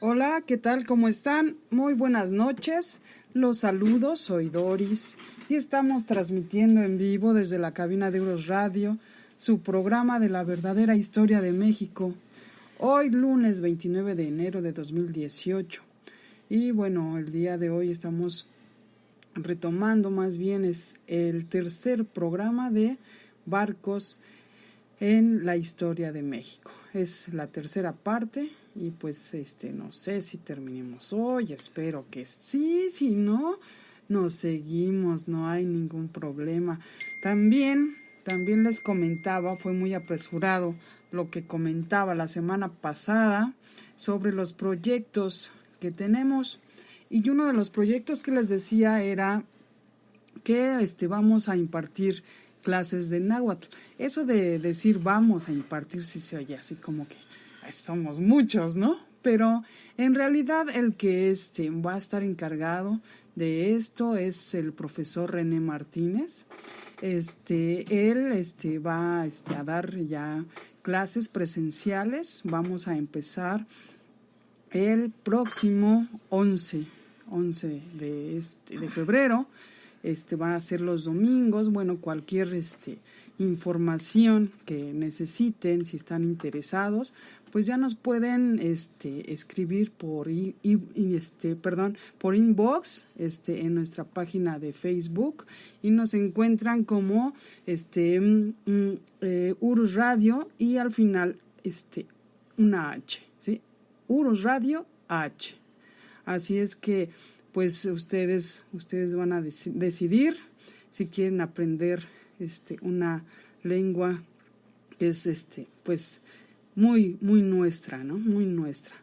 Hola, ¿qué tal? ¿Cómo están? Muy buenas noches. Los saludo, soy Doris y estamos transmitiendo en vivo desde la cabina de Urus Radio, su programa de la verdadera historia de México. Hoy lunes 29 de enero de 2018. Y bueno, el día de hoy estamos retomando, más bien es el tercer programa de barcos en la historia de México. Es la tercera parte y pues no sé si terminemos hoy, espero que sí, si no, nos seguimos, no hay ningún problema. También les comentaba, fue muy apresurado lo que comentaba la semana pasada sobre los proyectos que tenemos, y uno de los proyectos que les decía era que vamos a impartir clases de náhuatl. Eso de decir vamos a impartir sí se oye así como que somos muchos, ¿no? Pero en realidad el que va a estar encargado de esto es el profesor René Martínez. Él va a dar ya clases presenciales. Vamos a empezar el próximo 11 de febrero. Va a ser los domingos. Bueno, cualquier información que necesiten, si están interesados, pues ya nos pueden escribir por por inbox en nuestra página de Facebook, y nos encuentran como Urus Radio y al final una H, ¿sí? Urus Radio H. Así es que pues ustedes van a decidir si quieren aprender una lengua que es pues muy nuestra, ¿no? Muy nuestra,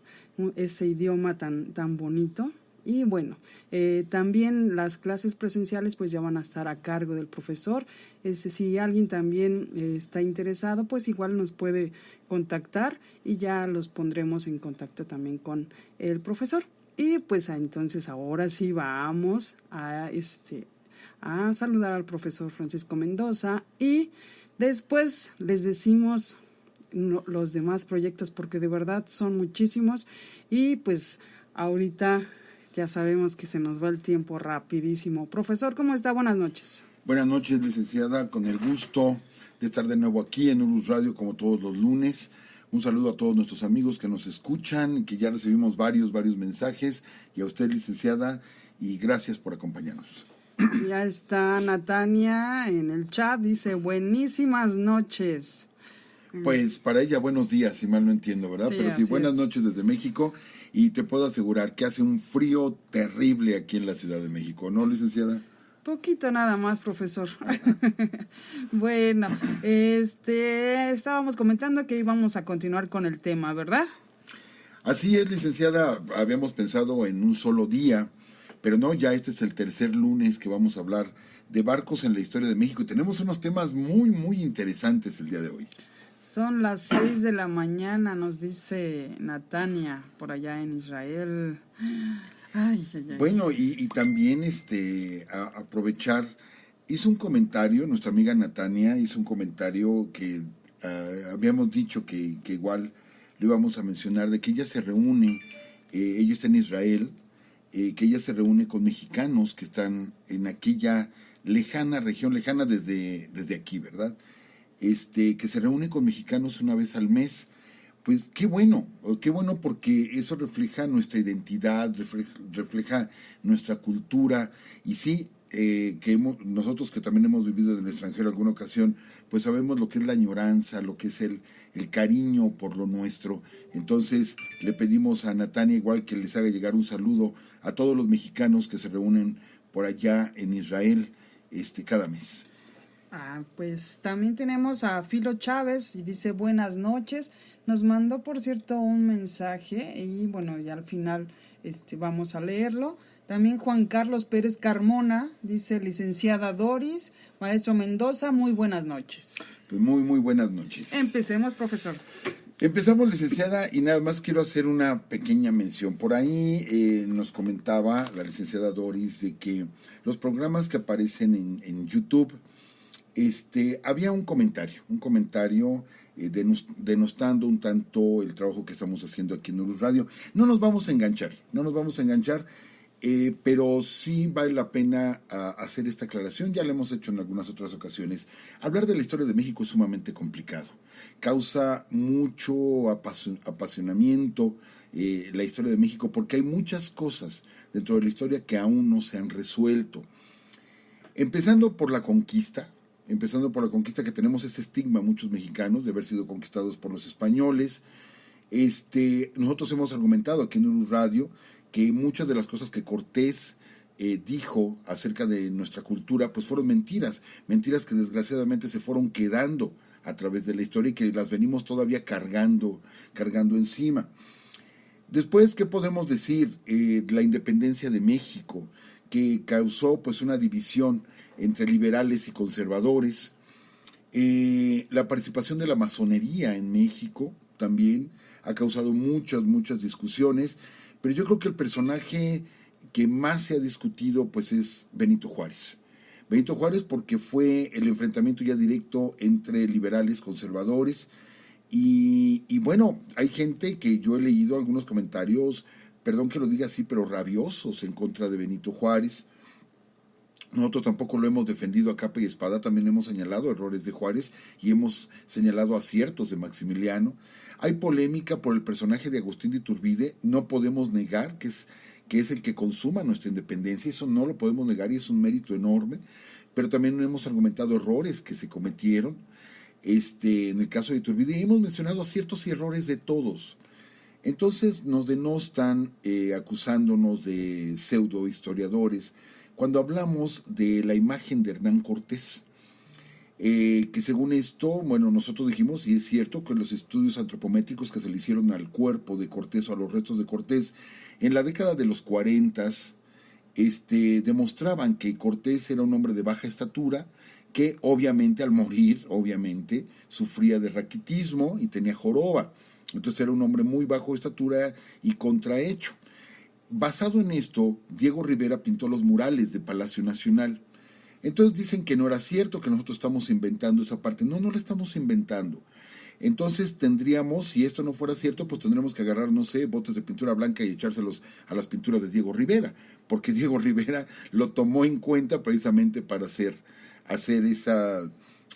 ese idioma tan bonito. Y bueno, también las clases presenciales pues ya van a estar a cargo del profesor. Si alguien también está interesado, pues igual nos puede contactar y ya los pondremos en contacto también con el profesor. Y pues entonces ahora sí vamos a saludar al profesor Francisco Mendoza y después les decimos los demás proyectos, porque de verdad son muchísimos y pues ahorita ya sabemos que se nos va el tiempo rapidísimo. Profesor, ¿cómo está? Buenas noches. Buenas noches, licenciada, con el gusto de estar de nuevo aquí en Urus Radio como todos los lunes. Un saludo a todos nuestros amigos que nos escuchan, que ya recibimos varios mensajes, y a usted, licenciada, y gracias por acompañarnos. Ya está Natania en el chat, dice buenísimas noches. Pues para ella buenos días, si mal no entiendo, ¿verdad? Sí, pero sí, buenas noches desde México, y te puedo asegurar que hace un frío terrible aquí en la Ciudad de México, ¿no, licenciada? Poquito nada más, profesor. Bueno, estábamos comentando que íbamos a continuar con el tema, ¿verdad? Así es, licenciada, habíamos pensado en un solo día, pero no, ya este es el tercer lunes que vamos a hablar de barcos en la historia de México, y tenemos unos temas muy interesantes el día de hoy. Son las 6 de la mañana, nos dice Natania, por allá en Israel. Ay. Bueno, y también aprovechar, hizo un comentario, nuestra amiga Natania hizo un comentario que habíamos dicho que igual lo íbamos a mencionar, de que ella se reúne, ella está en Israel, que ella se reúne con mexicanos que están en aquella lejana región, lejana desde aquí, ¿verdad? Que se reúne con mexicanos una vez al mes. Pues qué bueno porque eso refleja nuestra identidad, refleja nuestra cultura, y sí, nosotros que también hemos vivido en el extranjero alguna ocasión, pues sabemos lo que es la añoranza, lo que es el cariño por lo nuestro. Entonces le pedimos a Natania igual que les haga llegar un saludo a todos los mexicanos que se reúnen por allá en Israel cada mes. Pues también tenemos a Filo Chávez y dice buenas noches. Nos mandó, por cierto, un mensaje y bueno, ya al final vamos a leerlo. También Juan Carlos Pérez Carmona dice licenciada Doris, maestro Mendoza, muy buenas noches. Pues muy buenas noches. Empecemos, profesor. Empezamos, licenciada, y nada más quiero hacer una pequeña mención. Por ahí nos comentaba la licenciada Doris de que los programas que aparecen en YouTube, había un comentario denostando un tanto el trabajo que estamos haciendo aquí en Urus Radio. No nos vamos a enganchar, pero sí vale la pena hacer esta aclaración. Ya lo hemos hecho en algunas otras ocasiones. Hablar de la historia de México es sumamente complicado. Causa mucho apasionamiento la historia de México, porque hay muchas cosas dentro de la historia que aún no se han resuelto. Empezando por la conquista que tenemos ese estigma muchos mexicanos de haber sido conquistados por los españoles. Nosotros hemos argumentado aquí en Urus Radio que muchas de las cosas que Cortés dijo acerca de nuestra cultura pues fueron mentiras que desgraciadamente se fueron quedando a través de la historia y que las venimos todavía cargando encima. Después, ¿qué podemos decir? La independencia de México, que causó pues una división entre liberales y conservadores. La participación de la masonería en México también ha causado muchas discusiones, pero yo creo que el personaje que más se ha discutido pues es Benito Juárez. Benito Juárez porque fue el enfrentamiento ya directo entre liberales y conservadores. Y bueno, hay gente que yo he leído algunos comentarios, perdón que lo diga así, pero rabiosos en contra de Benito Juárez. Nosotros tampoco lo hemos defendido a capa y espada, también hemos señalado errores de Juárez y hemos señalado aciertos de Maximiliano. Hay polémica por el personaje de Agustín de Iturbide, no podemos negar que es el que consuma nuestra independencia, eso no lo podemos negar y es un mérito enorme, pero también hemos argumentado errores que se cometieron. En el caso de Iturbide, hemos mencionado aciertos y errores de todos. Entonces nos denostan acusándonos de pseudo historiadores cuando hablamos de la imagen de Hernán Cortés, que según esto, bueno, nosotros dijimos, y es cierto, que los estudios antropométricos que se le hicieron al cuerpo de Cortés o a los restos de Cortés en la década de los 40 demostraban que Cortés era un hombre de baja estatura, que obviamente al morir, sufría de raquitismo y tenía joroba. Entonces era un hombre muy bajo de estatura y contrahecho. Basado en esto, Diego Rivera pintó los murales de Palacio Nacional. Entonces dicen que no era cierto, que nosotros estamos inventando esa parte. No la estamos inventando. Entonces tendríamos, si esto no fuera cierto, pues tendríamos que agarrar, no sé, botes de pintura blanca y echárselos a las pinturas de Diego Rivera, porque Diego Rivera lo tomó en cuenta precisamente para hacer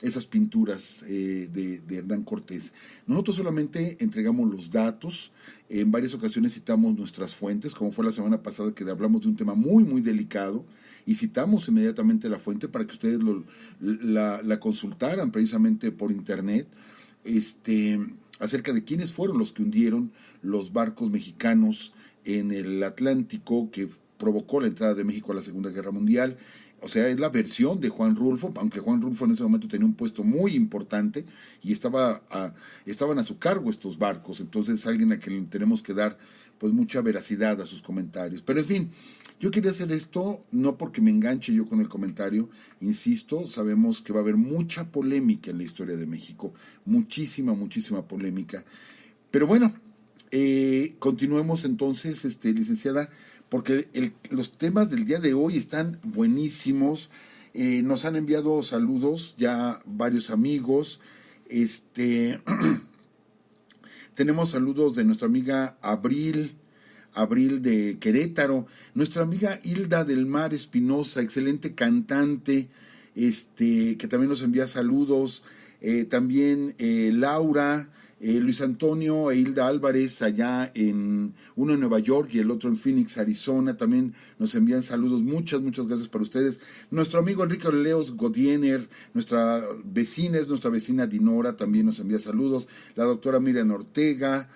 esas pinturas de Hernán Cortés. Nosotros solamente entregamos los datos, en varias ocasiones citamos nuestras fuentes, como fue la semana pasada que hablamos de un tema muy delicado, y citamos inmediatamente la fuente para que ustedes la consultaran precisamente por internet, acerca de quiénes fueron los que hundieron los barcos mexicanos en el Atlántico que provocó la entrada de México a la Segunda Guerra Mundial. O sea, es la versión de Juan Rulfo, aunque Juan Rulfo en ese momento tenía un puesto muy importante y estaban a su cargo estos barcos. Entonces, alguien a quien tenemos que dar pues mucha veracidad a sus comentarios. Pero en fin, yo quería hacer esto no porque me enganche yo con el comentario, insisto, sabemos que va a haber mucha polémica en la historia de México, muchísima polémica. Pero bueno, continuemos entonces, licenciada, porque los temas del día de hoy están buenísimos. Nos han enviado saludos ya varios amigos. Tenemos saludos de nuestra amiga Abril de Querétaro, nuestra amiga Hilda del Mar Espinosa, excelente cantante, que también nos envía saludos. También Laura, Luis Antonio e Hilda Álvarez, allá uno en Nueva York y el otro en Phoenix, Arizona, también nos envían saludos. Muchas gracias para ustedes. Nuestro amigo Enrique Leos Godiener, nuestra vecina Dinora, también nos envía saludos. La doctora Miriam Ortega,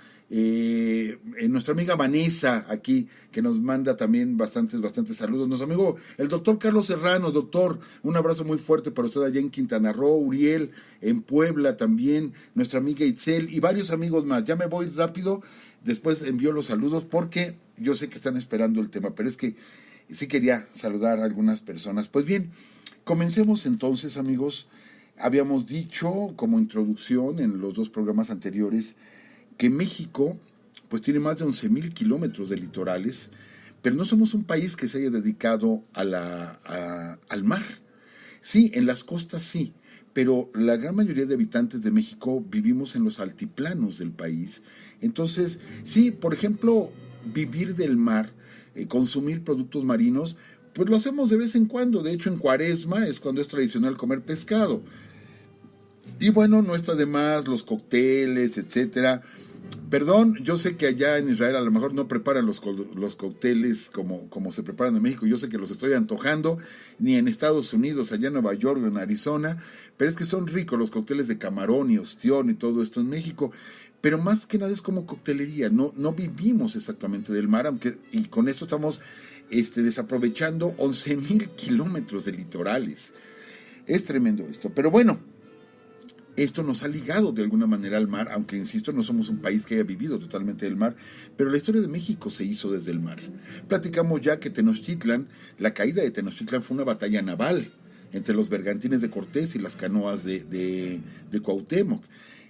nuestra amiga Vanessa aquí, que nos manda también bastantes saludos. Nuestro amigo el doctor Carlos Serrano, doctor, un abrazo muy fuerte para usted allá en Quintana Roo. Uriel en Puebla también, nuestra amiga Itzel y varios amigos más. Ya me voy rápido, después envío los saludos porque yo sé que están esperando el tema, pero es que sí quería saludar a algunas personas. Pues bien, comencemos entonces, amigos. Habíamos dicho como introducción en los dos programas anteriores que México pues tiene más de 11,000 kilómetros de litorales, pero no somos un país que se haya dedicado al mar. Sí, en las costas sí, pero la gran mayoría de habitantes de México vivimos en los altiplanos del país. Entonces, sí, por ejemplo, vivir del mar, consumir productos marinos, pues lo hacemos de vez en cuando. De hecho, en Cuaresma es cuando es tradicional comer pescado. Y bueno, no está de más los cócteles, etcétera. Perdón, yo sé que allá en Israel a lo mejor no preparan los cócteles como se preparan en México. Yo sé que los estoy antojando, ni en Estados Unidos, allá en Nueva York o en Arizona. Pero es que son ricos los cócteles de camarón y ostión y todo esto en México. Pero más que nada es como coctelería. No vivimos exactamente del mar, y con esto estamos desaprovechando 11,000 kilómetros de litorales. Es tremendo esto. Pero bueno, esto nos ha ligado de alguna manera al mar, aunque insisto, no somos un país que haya vivido totalmente del mar, pero la historia de México se hizo desde el mar. Platicamos ya que Tenochtitlan, la caída de Tenochtitlan fue una batalla naval entre los bergantines de Cortés y las canoas de Cuauhtémoc.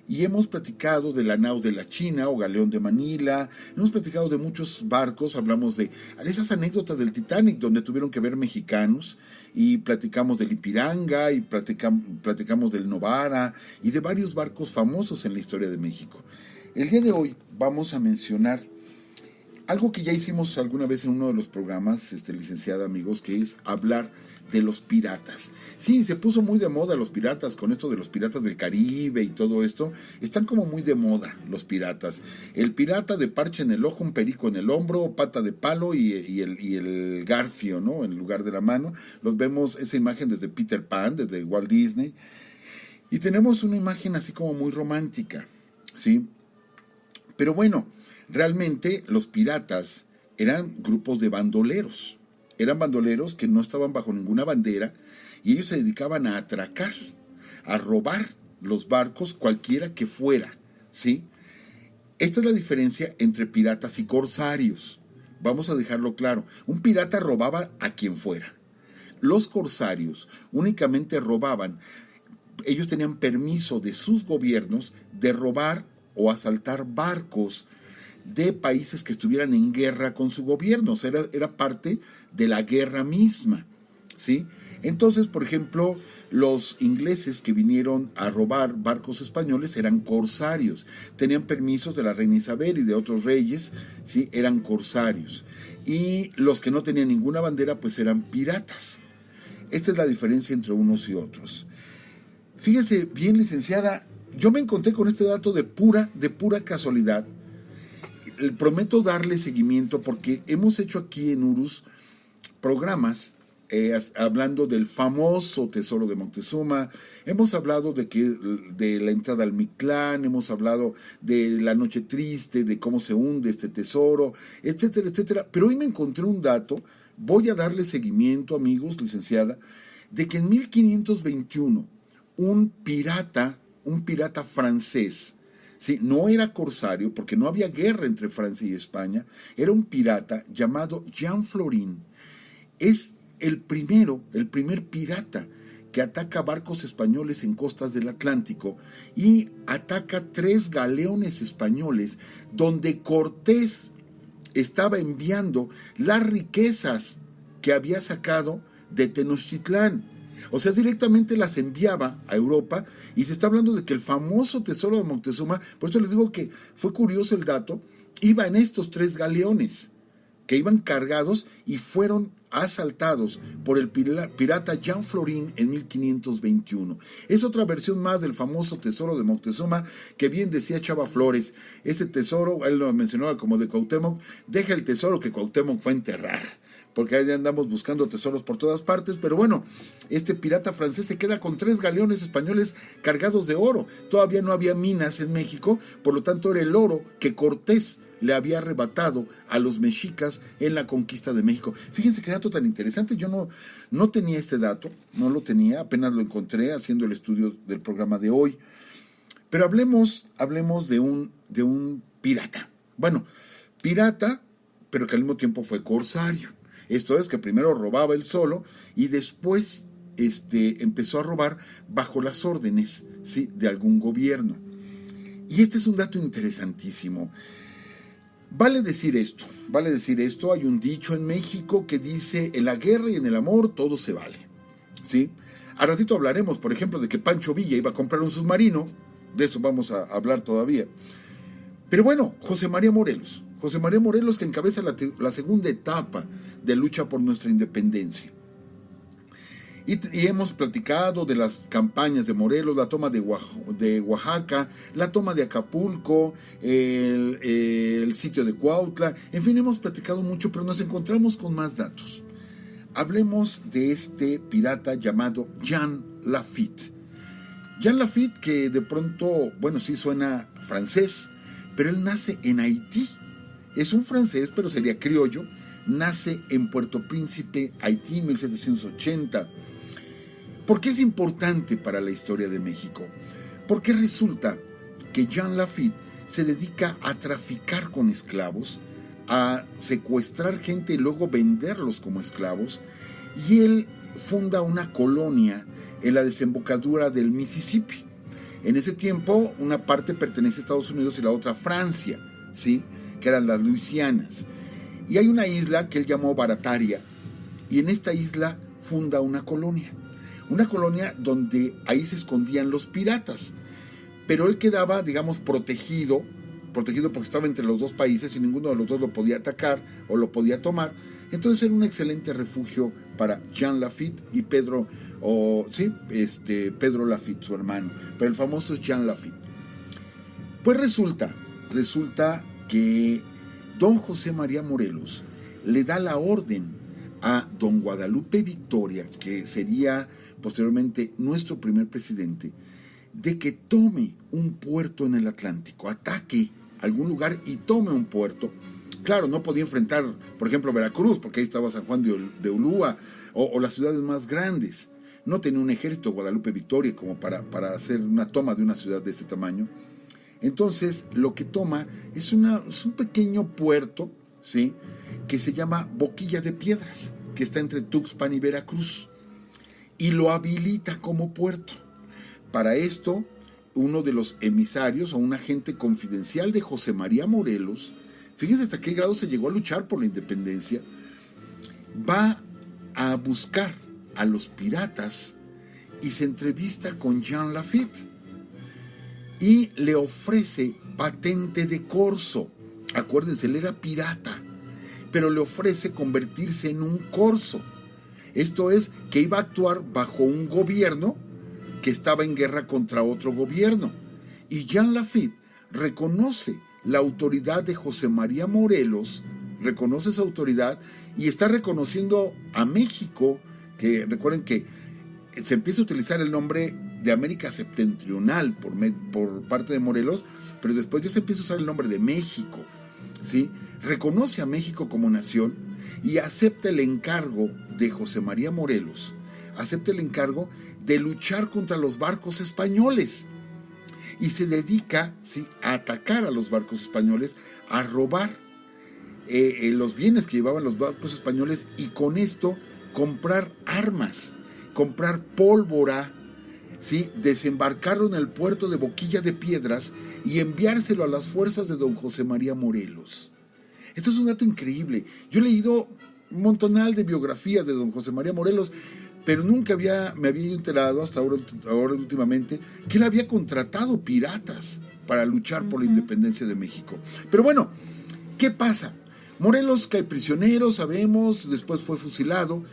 Y hemos platicado de la nao de la China o galeón de Manila, hemos platicado de muchos barcos, hablamos de esas anécdotas del Titanic donde tuvieron que ver mexicanos, y platicamos del Ipiranga, y platicamos del Novara, y de varios barcos famosos en la historia de México. El día de hoy vamos a mencionar algo que ya hicimos alguna vez en uno de los programas, licenciado amigos, que es hablar de los piratas. Sí, se puso muy de moda los piratas, con esto de los piratas del Caribe y todo esto. Están como muy de moda los piratas. El pirata de parche en el ojo, un perico en el hombro, pata de palo y el garfio, ¿no?, en lugar de la mano. Los vemos, esa imagen desde Peter Pan, desde Walt Disney. Y tenemos una imagen así como muy romántica, ¿sí? Pero bueno, realmente los piratas eran grupos de bandoleros. Eran bandoleros que no estaban bajo ninguna bandera y ellos se dedicaban a atracar, a robar los barcos cualquiera que fuera, ¿sí? Esta es la diferencia entre piratas y corsarios. Vamos a dejarlo claro. Un pirata robaba a quien fuera. Los corsarios únicamente robaban. Ellos tenían permiso de sus gobiernos de robar o asaltar barcos de países que estuvieran en guerra con su gobierno. O sea, era parte de la guerra misma, ¿sí? Entonces, por ejemplo, los ingleses que vinieron a robar barcos españoles eran corsarios. Tenían permisos de la reina Isabel y de otros reyes, ¿sí? Eran corsarios. Y los que no tenían ninguna bandera, pues eran piratas. Esta es la diferencia entre unos y otros. Fíjese bien, licenciada, yo me encontré con este dato de pura casualidad. Prometo darle seguimiento porque hemos hecho aquí en Urus programas hablando del famoso tesoro de Moctezuma, hemos hablado de la entrada al Mictlán, hemos hablado de la noche triste, de cómo se hunde este tesoro, etcétera, etcétera. Pero hoy me encontré un dato, voy a darle seguimiento, amigos, licenciada, de que en 1521 un pirata francés, ¿sí?, no era corsario porque no había guerra entre Francia y España, era un pirata llamado Jean Florin. Es el primer pirata que ataca barcos españoles en costas del Atlántico y ataca 3 galeones españoles donde Cortés estaba enviando las riquezas que había sacado de Tenochtitlán. O sea, directamente las enviaba a Europa, y se está hablando de que el famoso tesoro de Moctezuma, por eso les digo que fue curioso el dato, iba en estos 3 galeones que iban cargados y fueron asaltados por el pirata Jean Florin en 1521. Es otra versión más del famoso tesoro de Moctezuma, que bien decía Chava Flores, ese tesoro, él lo mencionaba como de Cuauhtémoc, deja el tesoro que Cuauhtémoc fue a enterrar, porque ahí andamos buscando tesoros por todas partes. Pero bueno, este pirata francés se queda con 3 galeones españoles cargados de oro. Todavía no había minas en México, por lo tanto era el oro que Cortés le había arrebatado a los mexicas en la conquista de México. Fíjense qué dato tan interesante, yo no tenía este dato, no lo tenía, apenas lo encontré haciendo el estudio del programa de hoy. Pero hablemos de un pirata. Bueno, pirata, pero que al mismo tiempo fue corsario. Esto es que primero robaba él solo y después empezó a robar bajo las órdenes, ¿sí?, de algún gobierno. Y este es un dato interesantísimo. Vale decir esto, hay un dicho en México que dice: en la guerra y en el amor todo se vale, ¿sí? A ratito hablaremos, por ejemplo, de que Pancho Villa iba a comprar un submarino, de eso vamos a hablar todavía. Pero bueno, José María Morelos que encabeza la segunda etapa de lucha por nuestra independencia. Y hemos platicado de las campañas de Morelos, la toma de Oaxaca, la toma de Acapulco, el sitio de Cuautla, en fin, hemos platicado mucho, pero nos encontramos con más datos. Hablemos de este pirata llamado Jean Lafitte. Jean Lafitte, que de pronto, bueno, sí suena francés, pero él nace en Haití. Es un francés, pero sería criollo. Nace en Puerto Príncipe, Haití, en 1780. ¿Por qué es importante para la historia de México? Porque resulta que Jean Lafitte se dedica a traficar con esclavos, a secuestrar gente y luego venderlos como esclavos, y él funda una colonia en la desembocadura del Mississippi. En ese tiempo, una parte pertenece a Estados Unidos y la otra a Francia, ¿sí? Que eran las Luisianas. Y hay una isla que él llamó Barataria, y en esta isla funda una colonia donde ahí se escondían los piratas. Pero él quedaba, digamos, protegido porque estaba entre los dos países y ninguno de los dos lo podía atacar o lo podía tomar. Entonces era un excelente refugio para Jean Lafitte y Pedro Lafitte, su hermano, pero el famoso es Jean Lafitte. Pues resulta que don José María Morelos le da la orden a don Guadalupe Victoria, que sería posteriormente nuestro primer presidente, de que tome un puerto en el Atlántico, ataque algún lugar y tome un puerto. Claro, no podía enfrentar, por ejemplo, Veracruz, porque ahí estaba San Juan de Ulúa, o las ciudades más grandes. No tenía un ejército Guadalupe Victoria como para hacer una toma de una ciudad de ese tamaño. Entonces, lo que toma es un pequeño puerto, ¿sí?, que se llama Boquilla de Piedras, que está entre Tuxpan y Veracruz, y lo habilita como puerto. Para esto, uno de los emisarios o un agente confidencial de José María Morelos, fíjense hasta qué grado se llegó a luchar por la independencia, va a buscar a los piratas y se entrevista con Jean Lafitte y le ofrece patente de corso. Acuérdense, él era pirata, pero le ofrece convertirse en un corso. Esto es, que iba a actuar bajo un gobierno que estaba en guerra contra otro gobierno. Y Jean Lafitte reconoce la autoridad de José María Morelos, reconoce esa autoridad y está reconociendo a México, que recuerden que se empieza a utilizar el nombre de América Septentrional por parte de Morelos, pero después ya se empieza a usar el nombre de México, ¿sí? Reconoce a México como nación y acepta el encargo de José María Morelos, acepta el encargo de luchar contra los barcos españoles y se dedica, ¿sí?, a atacar a los barcos españoles, a robar los bienes que llevaban los barcos españoles y con esto comprar armas, comprar pólvora, ¿sí?, desembarcarlo en el puerto de Boquilla de Piedras y enviárselo a las fuerzas de don José María Morelos. Esto es un dato increíble. Yo he leído un montonal de biografías de don José María Morelos, pero nunca me había enterado hasta ahora últimamente que él había contratado piratas para luchar por la independencia de México. Pero bueno, ¿qué pasa? Morelos cae prisionero, sabemos, después fue fusilado,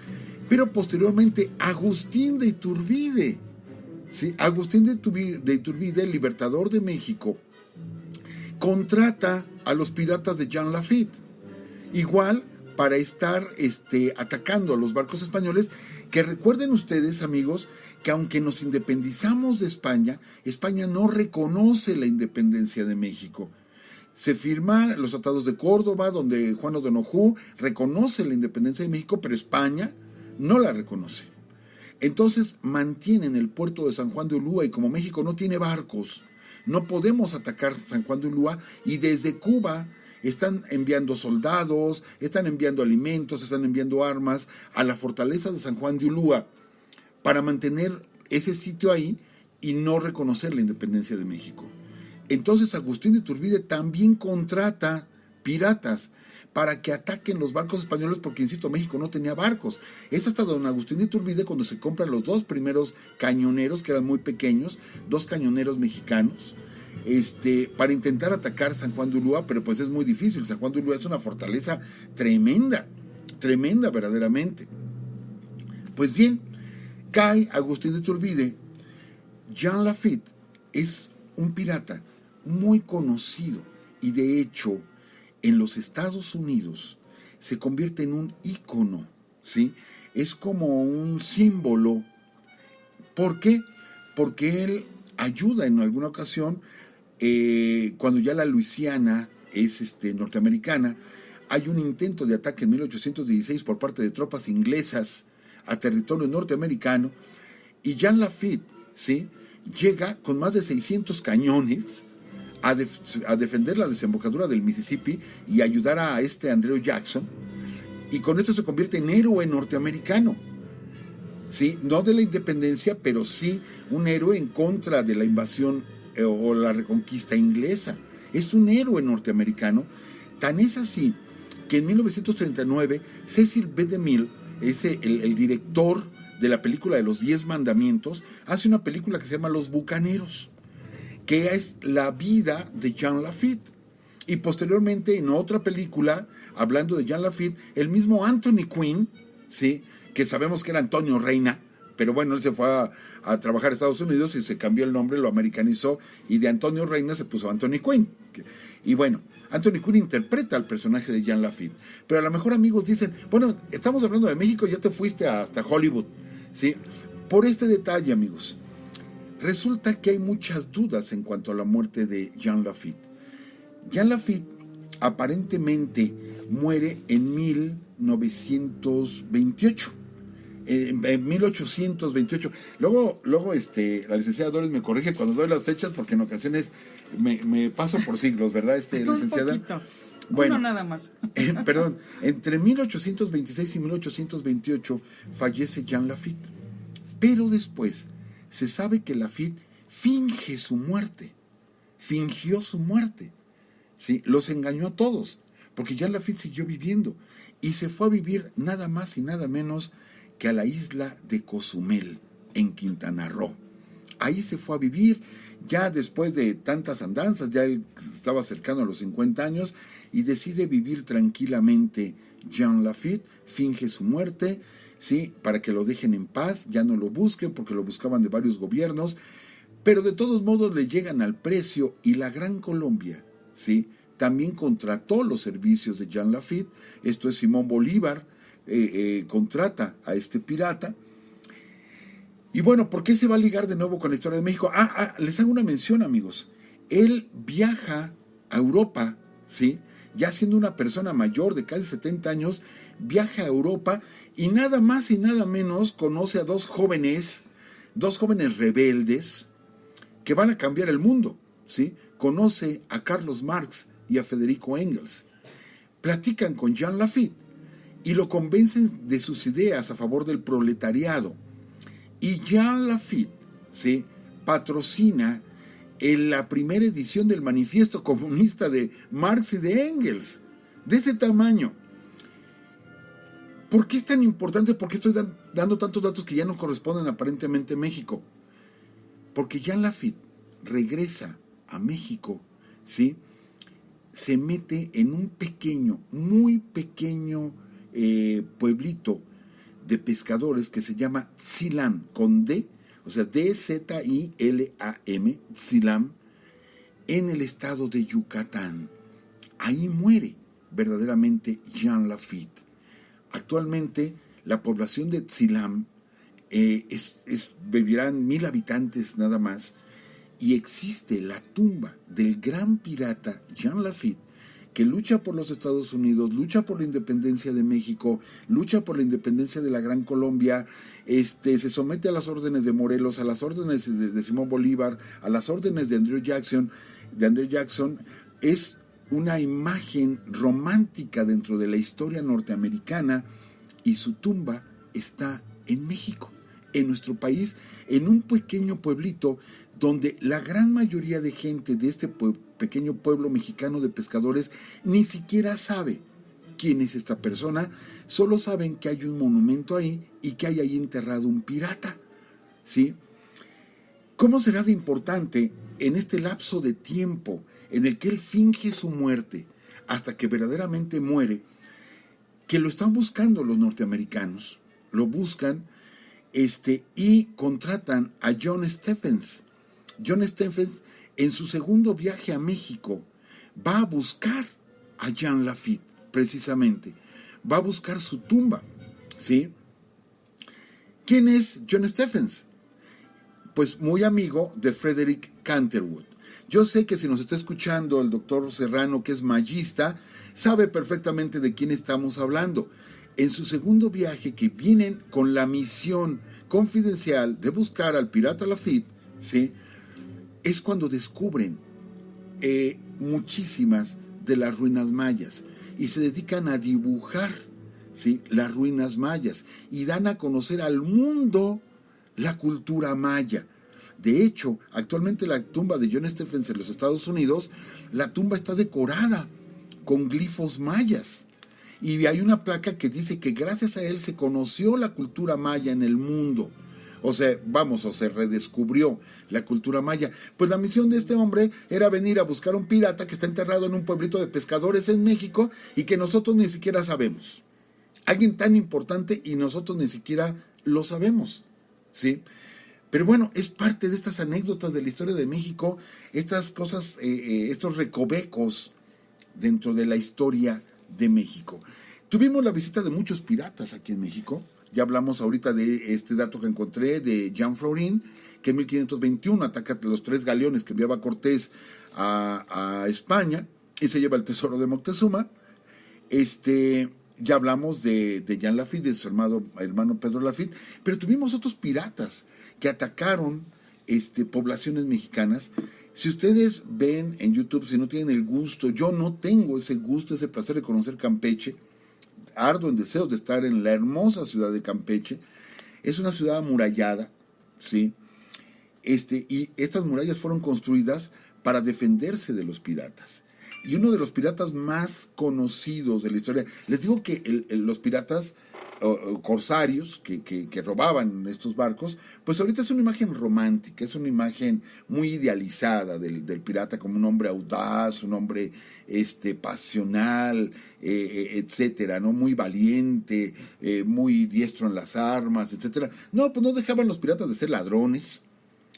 pero posteriormente Agustín de Iturbide, ¿sí?, Agustín de Iturbide, el libertador de México, contrata a los piratas de Jean Lafitte, igual para estar atacando a los barcos españoles, que recuerden ustedes, amigos, que aunque nos independizamos de España, España no reconoce la independencia de México. Se firma los tratados de Córdoba, donde Juan O'Donoghue reconoce la independencia de México, pero España no la reconoce. Entonces mantienen el puerto de San Juan de Ulúa y como México no tiene barcos, no podemos atacar San Juan de Ulúa y desde Cuba están enviando soldados, están enviando alimentos, están enviando armas a la fortaleza de San Juan de Ulúa para mantener ese sitio ahí y no reconocer la independencia de México. Entonces Agustín de Iturbide también contrata piratas, para que ataquen los barcos españoles, porque, insisto, México no tenía barcos. Es hasta don Agustín de Iturbide cuando se compran los 2 primeros cañoneros, que eran muy pequeños, 2 cañoneros mexicanos, para intentar atacar San Juan de Ulúa, pero pues es muy difícil. San Juan de Ulúa es una fortaleza tremenda, tremenda verdaderamente. Pues bien, cae Agustín de Iturbide. Jean Lafitte es un pirata muy conocido y de hecho en los Estados Unidos se convierte en un ícono, ¿sí? Es como un símbolo. ¿Por qué? Porque él ayuda en alguna ocasión, cuando ya la Luisiana es norteamericana, hay un intento de ataque en 1816 por parte de tropas inglesas a territorio norteamericano, y Jean Lafitte, ¿sí?, llega con más de 600 cañones a defender la desembocadura del Mississippi y ayudar a Andrew Jackson, y con esto se convierte en héroe norteamericano, ¿sí? No de la independencia, pero sí un héroe en contra de la invasión o la reconquista inglesa. Es un héroe norteamericano. Tan es así que en 1939 Cecil B. DeMille, el director de la película de los 10 mandamientos, hace una película que se llama Los Bucaneros, que es la vida de Jean Lafitte. Y posteriormente, en otra película, hablando de Jean Lafitte, el mismo Anthony Quinn, ¿sí?, que sabemos que era Antonio Reina, pero bueno, él se fue a trabajar a Estados Unidos y se cambió el nombre, lo americanizó, y de Antonio Reina se puso Anthony Quinn. Y bueno, Anthony Quinn interpreta al personaje de Jean Lafitte. Pero a lo mejor amigos dicen, bueno, estamos hablando de México, ya te fuiste hasta Hollywood, ¿sí? Por este detalle, amigos, resulta que hay muchas dudas en cuanto a la muerte de Jean Lafitte. Jean Lafitte aparentemente muere en 1928. En 1828. Luego la licenciada Doris me corrige cuando doy las fechas, porque en ocasiones me paso por siglos, ¿verdad, licenciada? Un poquito. Bueno, Uno nada más. Perdón, entre 1826 y 1828 fallece Jean Lafitte. Pero después se sabe que Lafitte fingió su muerte, ¿sí? Los engañó a todos, porque Jean Lafitte siguió viviendo y se fue a vivir nada más y nada menos que a la isla de Cozumel, en Quintana Roo. Ahí se fue a vivir, ya después de tantas andanzas, ya él estaba cercano a los 50 años, y decide vivir tranquilamente. Jean Lafitte finge su muerte, ¿sí?, para que lo dejen en paz, ya no lo busquen, porque lo buscaban de varios gobiernos, pero de todos modos le llegan al precio, y la Gran Colombia, ¿sí?, también contrató los servicios de Jean Lafitte. Esto es, Simón Bolívar contrata a este pirata. Y bueno, ¿por qué se va a ligar de nuevo con la historia de México? Les hago una mención, amigos. Él viaja a Europa, ¿sí?, ya siendo una persona mayor de casi 70 años, viaja a Europa y nada más y nada menos conoce a dos jóvenes rebeldes que van a cambiar el mundo, ¿sí? Conoce a Carlos Marx y a Federico Engels. Platican con Jean Lafitte y lo convencen de sus ideas a favor del proletariado. Y Jean Lafitte, ¿sí?, patrocina la primera edición del Manifiesto Comunista de Marx y de Engels, de ese tamaño. ¿Por qué es tan importante? ¿Por qué estoy dando tantos datos que ya no corresponden aparentemente a México? Porque Jean Lafitte regresa a México, ¿sí?, se mete en un pequeño, muy pequeño pueblito de pescadores que se llama Tzilam, con D, o sea, D-Z-I-L-A-M, Tzilam, en el estado de Yucatán. Ahí muere verdaderamente Jean Lafitte. Actualmente la población de Tzilam vivirán 1,000 habitantes nada más, y existe la tumba del gran pirata Jean Lafitte, que lucha por los Estados Unidos, lucha por la independencia de México, lucha por la independencia de la Gran Colombia, se somete a las órdenes de Morelos, a las órdenes de Simón Bolívar, a las órdenes de Andrew Jackson. Es una imagen romántica dentro de la historia norteamericana, y su tumba está en México, en nuestro país, en un pequeño pueblito donde la gran mayoría de gente de este pequeño pueblo mexicano de pescadores ni siquiera sabe quién es esta persona, solo saben que hay un monumento ahí y que hay ahí enterrado un pirata, ¿sí? ¿Cómo será de importante en este lapso de tiempo en el que él finge su muerte hasta que verdaderamente muere, que lo están buscando los norteamericanos? Lo buscan y contratan a John Stephens. John Stephens, en su segundo viaje a México, va a buscar a Jean Lafitte, precisamente. Va a buscar su tumba, ¿sí? ¿Quién es John Stephens? Pues muy amigo de Frederick Canterwood. Yo sé que si nos está escuchando el doctor Serrano, que es magista, sabe perfectamente de quién estamos hablando. En su segundo viaje, que vienen con la misión confidencial de buscar al pirata Lafitte, ¿sí?, es cuando descubren muchísimas de las ruinas mayas y se dedican a dibujar, ¿sí?, las ruinas mayas y dan a conocer al mundo la cultura maya. De hecho, actualmente la tumba de John Stephens en los Estados Unidos, la tumba está decorada con glifos mayas. Y hay una placa que dice que gracias a él se conoció la cultura maya en el mundo. O sea, se redescubrió la cultura maya. Pues la misión de este hombre era venir a buscar a un pirata que está enterrado en un pueblito de pescadores en México y que nosotros ni siquiera sabemos. Alguien tan importante y nosotros ni siquiera lo sabemos, ¿sí? Pero bueno, es parte de estas anécdotas de la historia de México, estas cosas, estos recovecos dentro de la historia de México. Tuvimos la visita de muchos piratas aquí en México. Ya hablamos ahorita de este dato que encontré de Jean Florin, que en 1521 ataca los 3 galeones que enviaba Cortés a España y se lleva el tesoro de Moctezuma. Ya hablamos de Jean Lafitte, de su hermano Pedro Lafitte, pero tuvimos otros piratas que atacaron poblaciones mexicanas. Si ustedes ven en YouTube, si no tienen el gusto, yo no tengo ese gusto, ese placer de conocer Campeche, ardo en deseos de estar en la hermosa ciudad de Campeche. Es una ciudad amurallada, ¿sí? Y estas murallas fueron construidas para defenderse de los piratas. Y uno de los piratas más conocidos de la historia, les digo que los piratas corsarios que robaban estos barcos, pues ahorita es una imagen romántica, es una imagen muy idealizada del pirata como un hombre audaz, un hombre pasional, etcétera, ¿no? Muy valiente, muy diestro en las armas, etcétera. No, pues no dejaban los piratas de ser ladrones,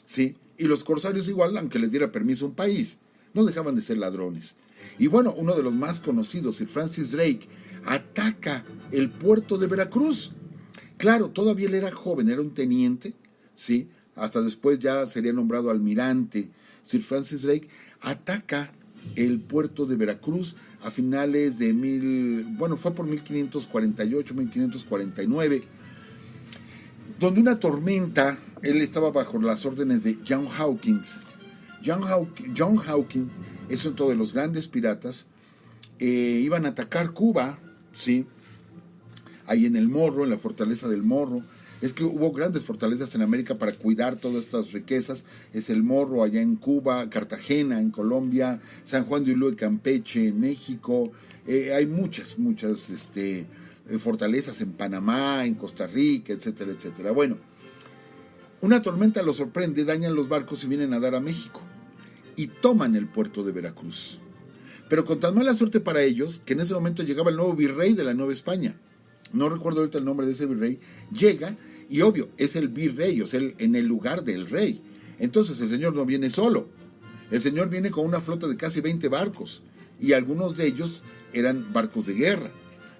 ¿sí? Y los corsarios igual, aunque les diera permiso a un país, no dejaban de ser ladrones. Y bueno, uno de los más conocidos, Sir Francis Drake, ataca el puerto de Veracruz. Claro, todavía él era joven, era un teniente, ¿sí? Hasta después ya sería nombrado almirante. Sir Francis Drake ataca el puerto de Veracruz a finales de fue por 1548, 1549, donde una tormenta, él estaba bajo las órdenes de John Hawkins. John Hawkins es otro de los grandes piratas. Iban a atacar Cuba, ¿sí? Ahí en el Morro, en la fortaleza del Morro. Es que hubo grandes fortalezas en América para cuidar todas estas riquezas. Es el Morro allá en Cuba, Cartagena en Colombia, San Juan de Ulúa, Campeche en México. Hay muchas fortalezas en Panamá, en Costa Rica, etcétera, etcétera. Bueno, una tormenta los sorprende, dañan los barcos y vienen a dar a México. Y toman el puerto de Veracruz. Pero con tan mala suerte para ellos, que en ese momento llegaba el nuevo virrey de la Nueva España. No recuerdo ahorita el nombre de ese virrey. Llega y obvio, es el virrey, o sea, en el lugar del rey. Entonces el señor no viene solo. El señor viene con una flota de casi 20 barcos. Y algunos de ellos eran barcos de guerra.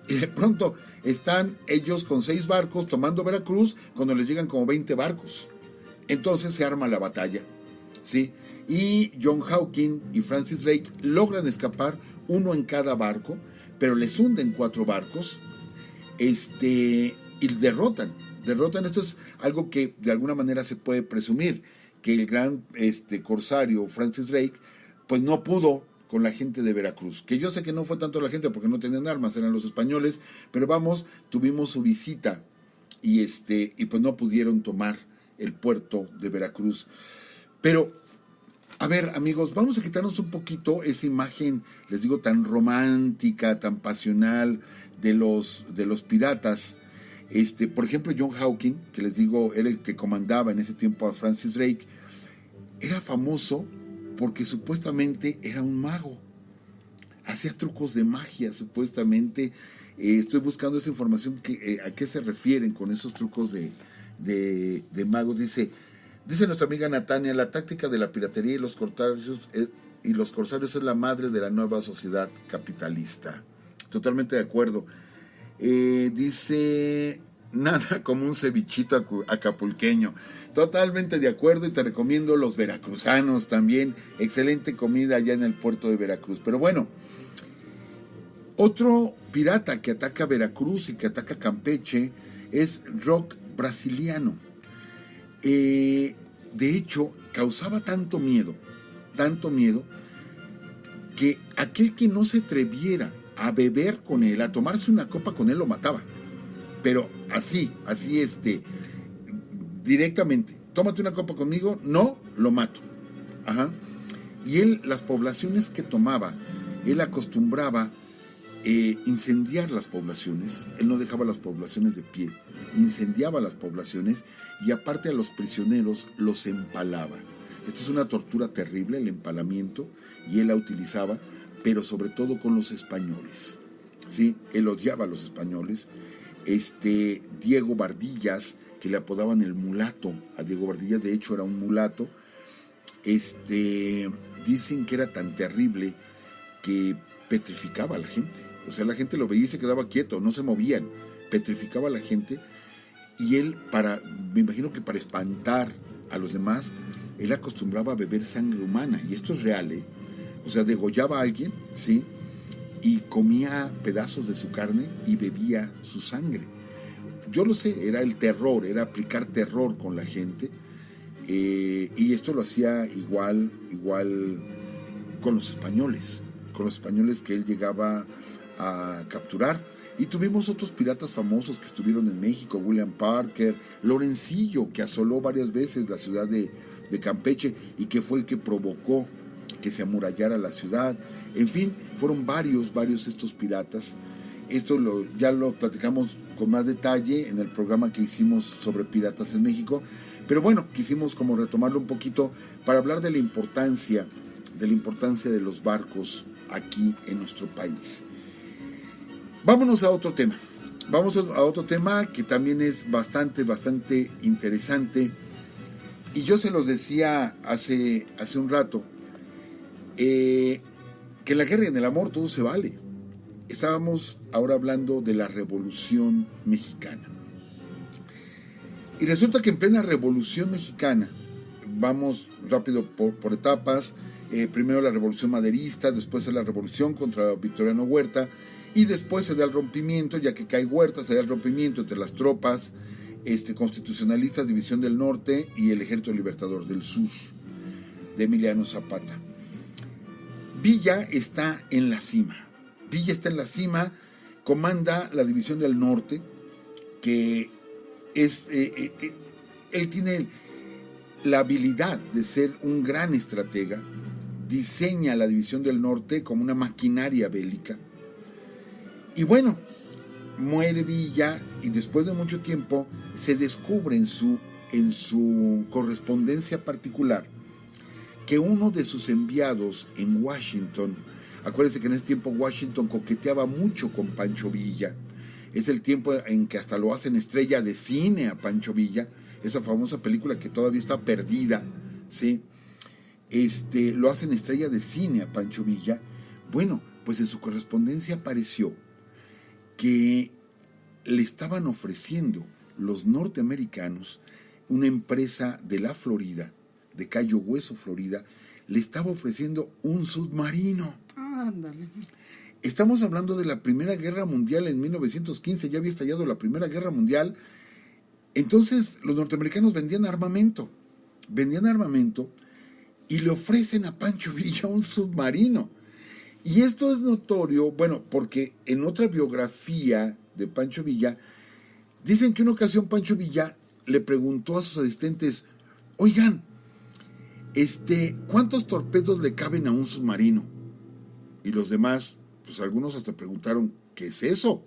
Y de pronto están ellos con 6 barcos tomando Veracruz cuando les llegan como 20 barcos. Entonces se arma la batalla, ¿sí? Y John Hawkins y Francis Drake logran escapar, uno en cada barco, pero les hunden 4 barcos, y derrotan. Esto es algo que de alguna manera se puede presumir, que el gran corsario Francis Drake, pues no pudo con la gente de Veracruz, que yo sé que no fue tanto la gente porque no tenían armas, eran los españoles, pero tuvimos su visita, y pues no pudieron tomar el puerto de Veracruz. Pero A ver, amigos, vamos a quitarnos un poquito esa imagen, les digo, tan romántica, tan pasional de los piratas. Por ejemplo, John Hawking, que les digo, era el que comandaba en ese tiempo a Francis Drake, era famoso porque supuestamente era un mago. Hacía trucos de magia, supuestamente. Estoy buscando esa información, a qué se refieren con esos trucos de magos. Dice nuestra amiga Natania, la táctica de la piratería y los corsarios es la madre de la nueva sociedad capitalista. Totalmente de acuerdo. Dice, nada como un cevichito acapulqueño. Totalmente de acuerdo, y te recomiendo los veracruzanos también. Excelente comida allá en el puerto de Veracruz. Pero bueno, otro pirata que ataca Veracruz y que ataca Campeche es Rock Brasiliano. De hecho, causaba tanto miedo, que aquel que no se atreviera a beber con él, a tomarse una copa con él, lo mataba. Pero así, directamente. Tómate una copa conmigo, no, lo mato. Ajá. Y él, las poblaciones que tomaba, él acostumbraba incendiar las poblaciones. Él no dejaba las poblaciones de pie, incendiaba las poblaciones, y aparte a los prisioneros los empalaba. Esta es una tortura terrible, el empalamiento, y él la utilizaba, pero sobre todo con los españoles. ¿Sí? Él odiaba a los españoles. Diego Bardillas, que le apodaban el mulato a Diego Bardillas, de hecho era un mulato. Dicen que era tan terrible que petrificaba a la gente. O sea, la gente lo veía y se quedaba quieto, no se movían, petrificaba a la gente. Y él, me imagino que para espantar a los demás, él acostumbraba a beber sangre humana, y esto es real, ¿eh? O sea, degollaba a alguien, ¿sí? Y comía pedazos de su carne y bebía su sangre. Yo lo sé, era el terror, era aplicar terror con la gente, y esto lo hacía igual con los españoles que él llegaba a capturar. Y tuvimos otros piratas famosos que estuvieron en México, William Parker, Lorencillo, que asoló varias veces la ciudad de Campeche y que fue el que provocó que se amurallara la ciudad. En fin, fueron varios estos piratas. Esto ya lo platicamos con más detalle en el programa que hicimos sobre piratas en México, pero bueno, quisimos como retomarlo un poquito para hablar de la importancia de los barcos aquí en nuestro país. Vámonos a otro tema. Vamos a otro tema que también es bastante interesante. Y yo se los decía hace un rato, que en la guerra y en el amor todo se vale. Estábamos ahora hablando de la Revolución Mexicana. Y resulta que en plena Revolución Mexicana, vamos rápido por etapas, primero la Revolución Maderista, después la Revolución contra Victoriano Huerta, y después se da el rompimiento, ya que cae Huerta, se da el rompimiento entre las tropas constitucionalistas, División del Norte, y el Ejército Libertador del Sur, de Emiliano Zapata. Villa está en la cima. Comanda la División del Norte, que es... él tiene la habilidad de ser un gran estratega, diseña la División del Norte como una maquinaria bélica. Y bueno, muere Villa, y después de mucho tiempo se descubre en su correspondencia particular que uno de sus enviados en Washington, acuérdense que en ese tiempo Washington coqueteaba mucho con Pancho Villa, es el tiempo en que hasta lo hacen estrella de cine a Pancho Villa, esa famosa película que todavía está perdida, ¿sí? Lo hacen estrella de cine a Pancho Villa. Bueno, pues en su correspondencia apareció que le estaban ofreciendo los norteamericanos, una empresa de la Florida, de Cayo Hueso, Florida, le estaba ofreciendo un submarino. Ándale. Estamos hablando de la Primera Guerra Mundial en 1915, ya había estallado la Primera Guerra Mundial. Entonces los norteamericanos vendían armamento y le ofrecen a Pancho Villa un submarino. Y esto es notorio, bueno, porque en otra biografía de Pancho Villa, dicen que una ocasión Pancho Villa le preguntó a sus asistentes, oigan, ¿cuántos torpedos le caben a un submarino? Y los demás, pues algunos hasta preguntaron, ¿qué es eso?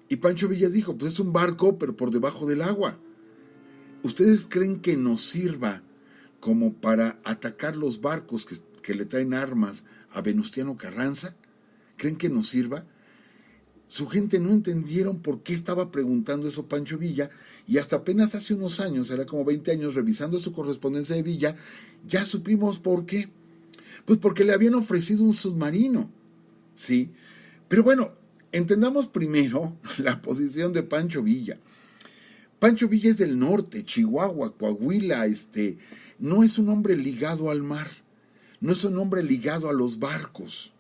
Y Pancho Villa dijo, pues es un barco, pero por debajo del agua. ¿Ustedes creen que nos sirva como para atacar los barcos que le traen armas a Venustiano Carranza? ¿Creen que nos sirva? Su gente no entendieron por qué estaba preguntando eso Pancho Villa, y hasta apenas hace unos años, era como 20 años, revisando su correspondencia de Villa, ya supimos por qué. Pues porque le habían ofrecido un submarino, ¿sí? Pero bueno, entendamos primero la posición de Pancho Villa. Pancho Villa es del norte, Chihuahua, Coahuila, no es un hombre ligado al mar, no es un hombre ligado a los barcos.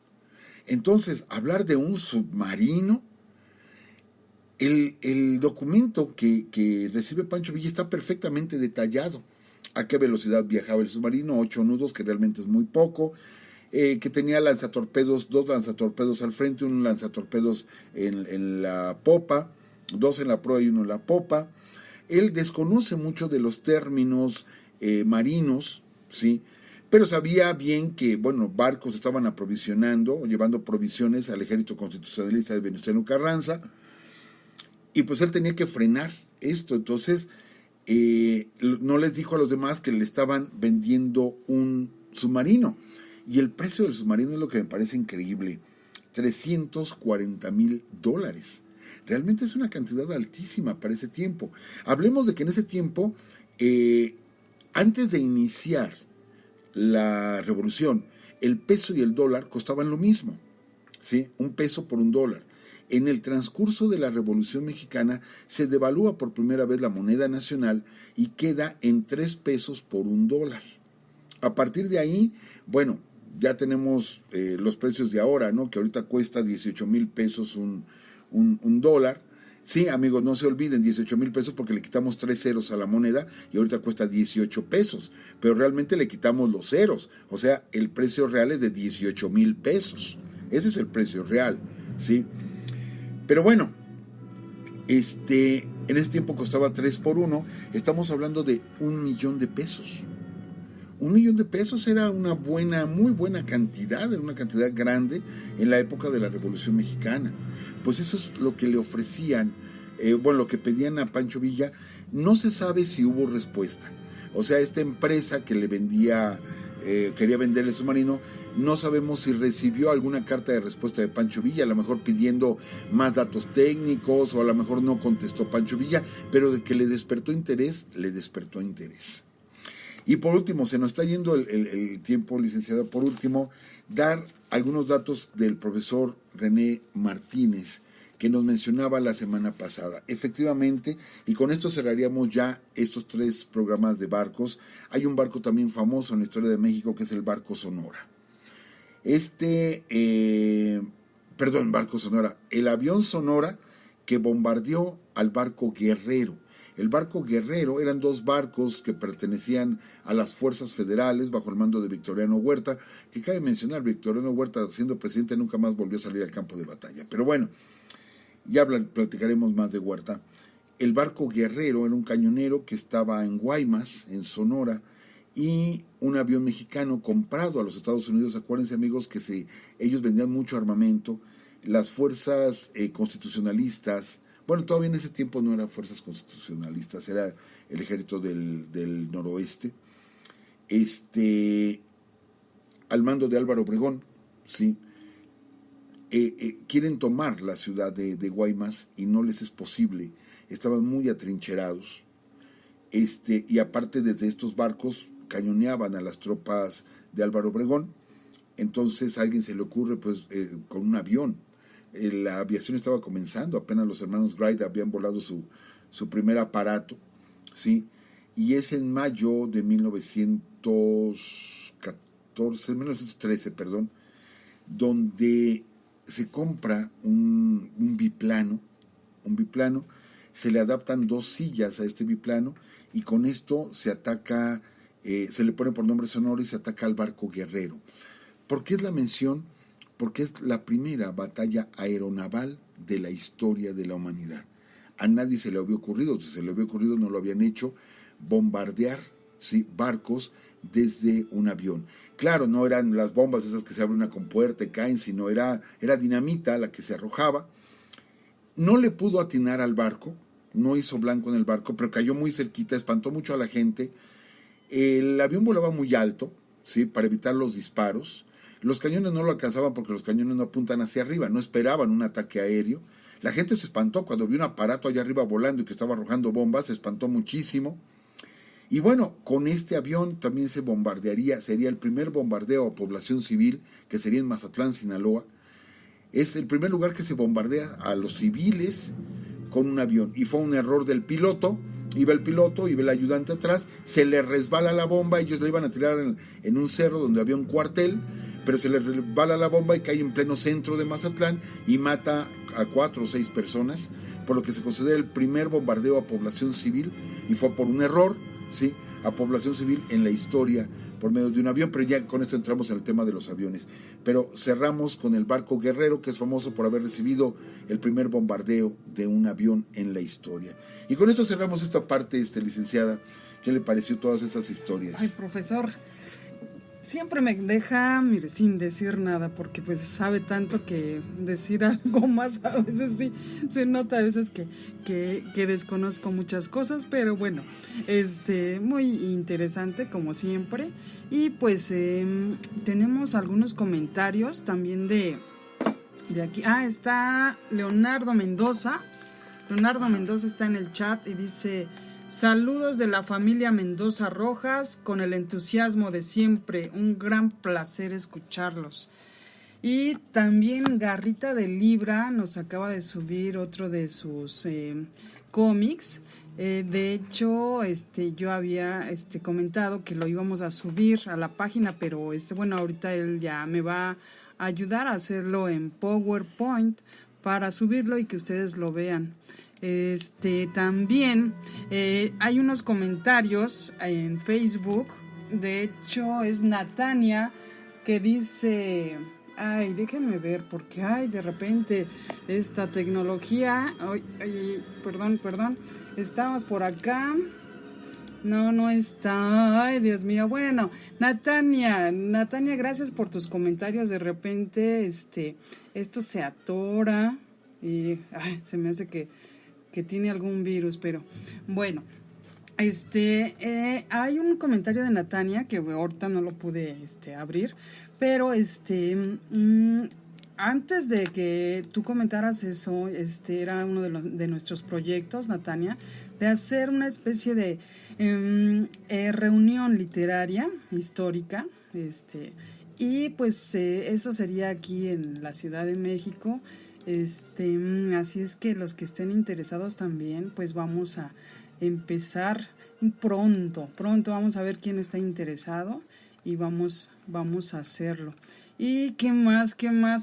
Entonces, hablar de un submarino, el documento que recibe Pancho Villa está perfectamente detallado. A qué velocidad viajaba el submarino, 8 nudos, que realmente es muy poco, que tenía lanzatorpedos, 2 lanzatorpedos al frente, un lanzatorpedos en la popa, 2 en la proa y 1 en la popa. Él desconoce mucho de los términos marinos, ¿sí? Pero sabía bien que, bueno, barcos estaban aprovisionando, o llevando provisiones al ejército constitucionalista de Venustiano Carranza, y pues él tenía que frenar esto. Entonces, no les dijo a los demás que le estaban vendiendo un submarino. Y el precio del submarino es lo que me parece increíble, $340,000. Realmente es una cantidad altísima para ese tiempo. Hablemos de que en ese tiempo, antes de iniciar la revolución, el peso y el dólar costaban lo mismo, ¿sí? Un peso por un dólar. En el transcurso de la Revolución Mexicana se devalúa por primera vez la moneda nacional y queda en 3 pesos por un dólar. A partir de ahí, bueno, ya tenemos los precios de ahora, ¿no? Que ahorita cuesta 18,000 pesos un dólar. Sí, amigos, no se olviden, 18,000 pesos porque le quitamos 3 ceros a la moneda y ahorita cuesta 18 pesos. Pero realmente le quitamos los ceros. O sea, el precio real es de 18,000 pesos. Ese es el precio real, ¿sí? Pero bueno, en ese tiempo costaba 3 por 1. Estamos hablando de 1,000,000 de pesos. 1,000,000 de pesos era una muy buena cantidad, era una cantidad grande en la época de la Revolución Mexicana. Pues eso es lo que le ofrecían, lo que pedían a Pancho Villa. No se sabe si hubo respuesta. O sea, esta empresa que le vendía, quería vender el submarino, no sabemos si recibió alguna carta de respuesta de Pancho Villa, a lo mejor pidiendo más datos técnicos, o a lo mejor no contestó Pancho Villa, pero de que le despertó interés, le despertó interés. Y por último, se nos está yendo el tiempo, licenciado. Por último, dar algunos datos del profesor René Martínez, que nos mencionaba la semana pasada. Efectivamente, y con esto cerraríamos ya estos 3 programas de barcos. Hay un barco también famoso en la historia de México, que es el barco Sonora. Barco Sonora. El avión Sonora que bombardeó al barco Guerrero. El barco Guerrero eran 2 barcos que pertenecían a las fuerzas federales bajo el mando de Victoriano Huerta, que cabe mencionar, Victoriano Huerta, siendo presidente, nunca más volvió a salir al campo de batalla. Pero bueno, ya platicaremos más de Huerta. El barco Guerrero era un cañonero que estaba en Guaymas, en Sonora, y un avión mexicano comprado a los Estados Unidos. Acuérdense, amigos, que ellos vendían mucho armamento. Las fuerzas constitucionalistas, bueno, todavía en ese tiempo no eran fuerzas constitucionalistas, era el ejército del noroeste, al mando de Álvaro Obregón, ¿sí? Quieren tomar la ciudad de Guaymas y no les es posible. Estaban muy atrincherados, y aparte desde estos barcos cañoneaban a las tropas de Álvaro Obregón. Entonces a alguien se le ocurre, pues, con un avión. La aviación estaba comenzando, apenas los hermanos Wright habían volado su primer aparato, ¿sí? Y es en mayo de 1913, donde se compra un biplano, se le adaptan 2 sillas a este biplano, y con esto se ataca, se le pone por nombre Sonora y se ataca al barco Guerrero. ¿Por qué es la mención? Porque es la primera batalla aeronaval de la historia de la humanidad. A nadie se le había ocurrido, si se le había ocurrido no lo habían hecho, bombardear, ¿sí?, barcos desde un avión. Claro, no eran las bombas esas que se abre una compuerta y caen, sino era dinamita la que se arrojaba. No le pudo atinar al barco, no hizo blanco en el barco, pero cayó muy cerquita, espantó mucho a la gente. El avión volaba muy alto, ¿sí?, para evitar los disparos. Los cañones no lo alcanzaban porque los cañones no apuntan hacia arriba, no esperaban un ataque aéreo. La gente se espantó cuando vio un aparato allá arriba volando y que estaba arrojando bombas, se espantó muchísimo. Y bueno, con este avión también se bombardearía, sería el primer bombardeo a población civil, que sería en Mazatlán, Sinaloa. Es el primer lugar que se bombardea a los civiles con un avión. Y fue un error del piloto. Iba el piloto, iba el ayudante atrás, se le resbala la bomba, ellos le iban a tirar en un cerro donde había un cuartel, pero se le resbala la bomba y cae en pleno centro de Mazatlán y mata a 4 o 6 personas, por lo que se considera el primer bombardeo a población civil, y fue por un error, ¿sí?, a población civil en la historia por medio de un avión. Pero ya con esto entramos en el tema de los aviones. Pero cerramos con el barco Guerrero, que es famoso por haber recibido el primer bombardeo de un avión en la historia. Y con esto cerramos esta parte, licenciada. ¿Qué le pareció todas estas historias? Ay, profesor, siempre me deja, mire, sin decir nada, porque pues sabe tanto que decir algo más a veces sí se nota a veces que desconozco muchas cosas, pero bueno, muy interesante como siempre. Y pues tenemos algunos comentarios también de aquí. Está Leonardo Mendoza. Leonardo Mendoza está en el chat y dice: saludos de la familia Mendoza Rojas, con el entusiasmo de siempre, un gran placer escucharlos. Y también Garrita de Libra nos acaba de subir otro de sus cómics. De hecho, yo había comentado que lo íbamos a subir a la página, pero bueno, ahorita él ya me va a ayudar a hacerlo en PowerPoint para subirlo y que ustedes lo vean. También hay unos comentarios en Facebook. De hecho es Natania que dice: ay, déjenme ver, porque de repente esta tecnología, perdón, estamos por acá, no está, ay, Dios mío. Bueno, Natania, gracias por tus comentarios. De repente esto se atora y se me hace que tiene algún virus, pero bueno, hay un comentario de Natania que ahorita no lo pude abrir, pero antes de que tú comentaras eso, era uno de nuestros proyectos, Natania, de hacer una especie de reunión literaria histórica, y pues eso sería aquí en la Ciudad de México. Así es que los que estén interesados también, pues vamos a empezar pronto vamos a ver quién está interesado y vamos a hacerlo. ¿Y qué más,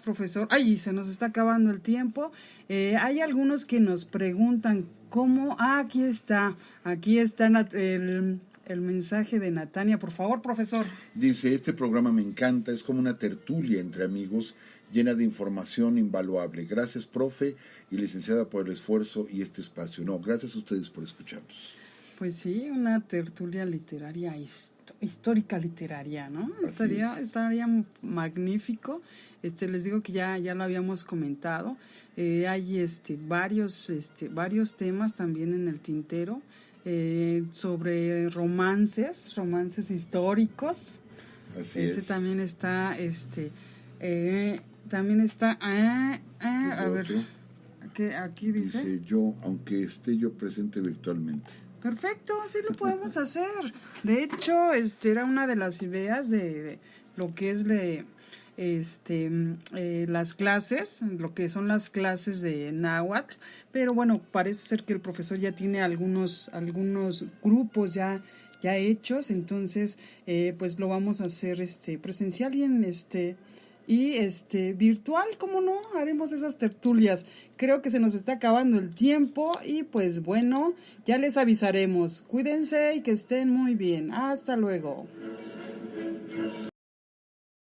profesor? Ay, se nos está acabando el tiempo. Hay algunos que nos preguntan cómo. Aquí está el mensaje de Natania. Por favor, profesor. Dice: este programa me encanta, es como una tertulia entre amigos, llena de información invaluable. Gracias, profe y licenciada, por el esfuerzo y este espacio. No, gracias a ustedes por escucharnos. Pues sí, una tertulia literaria, histórica literaria, ¿no? Estaría magnífico. Les digo que ya lo habíamos comentado. Hay varios temas también en el tintero, sobre romances históricos. Así Ese es. también está, a ver, ¿qué aquí dice? Dice: yo, aunque esté yo presente virtualmente. Perfecto, sí lo podemos hacer. De hecho, era una de las ideas de lo que es las clases, lo que son las clases de náhuatl, pero bueno, parece ser que el profesor ya tiene algunos grupos ya hechos, entonces pues lo vamos a hacer presencial y virtual, ¿cómo no? Haremos esas tertulias. Creo que se nos está acabando el tiempo y pues bueno, ya les avisaremos. Cuídense y que estén muy bien. Hasta luego.